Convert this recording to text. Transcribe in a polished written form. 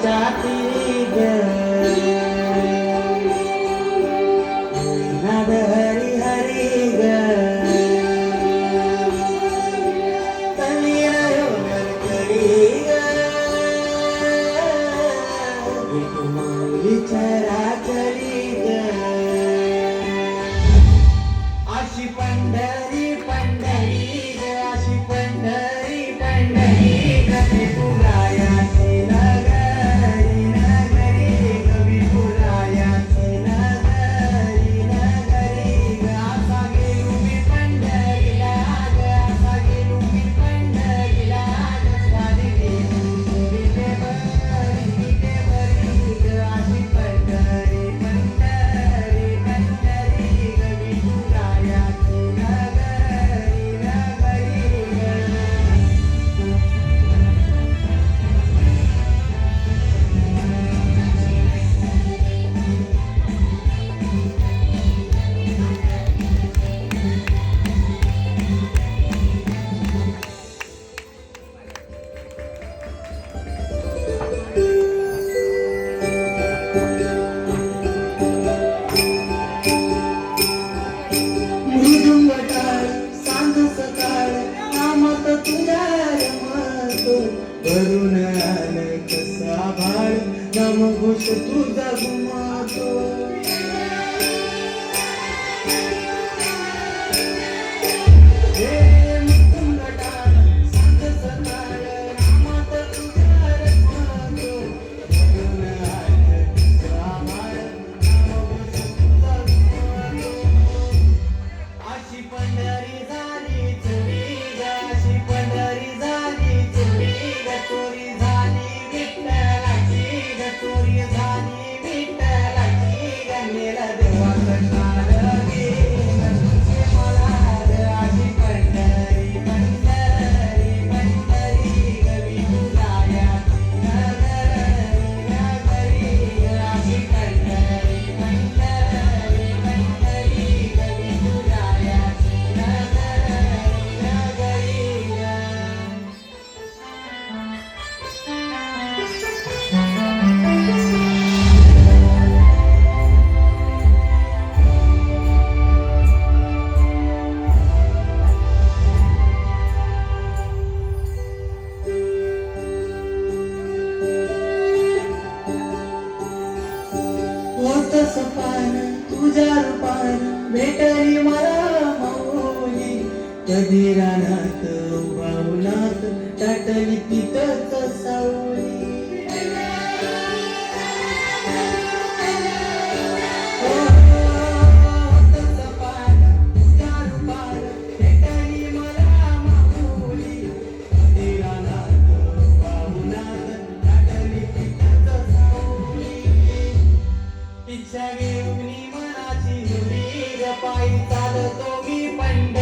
नदीच्या तीरी ग नाद हरी हरी ग तलीरा योगर करी ग विठू माऊलीच्या राखली ग अशी पंढरी पंढरी ग अशी पंढरी पंढरी ग विठुरायाची नगरी नगरी ग विठुरायाची नगरी नगरी ग असा गेलो मी पंढरीला ग असा गेलो मी पंढरीला ग स्वारी गेली विटे बरी ग अशी पंढरी पंढरी पंढरी ग विठुरायाची नगरी नगरी ग मृदुंग टाळ सांग सकाळ नामात तुझ्या रमतो करून आलंय कसा भाळ नाम घोष तुझा घुमतो हे मृदुंग टाळ सांग सकाळ नामात तुझ्या रमतो करून आलंय कसा भाळ नाम घोष तुझा घुमतो अशी पंढरी झाली चोरी ग अशी पंढरी झाली चोरी ग चोरी झाली विठ्ठलाची ग चोरी झाली विठ्ठलाची ग नेला देवा कशाला गेला तुझे मला ग अशी पंढरी पंढरी पंढरी ग विठुरायाची नगरी नगरी ग अशी पंढरी पंढरी पंढरी ग विठुरायाची नगरी नगरी ग होत सपान तुझ्या रूपान भेटली मला माऊली कधी रानात उभावनात टाटली तिथंच सावली होत सपान तुझ्या रूपान भेटली मला माऊली कधी रानात उभावनात टाटली तिथंच सावली इच्छा घेऊन मनाची मुली ग पायी चालतो मी पंढरी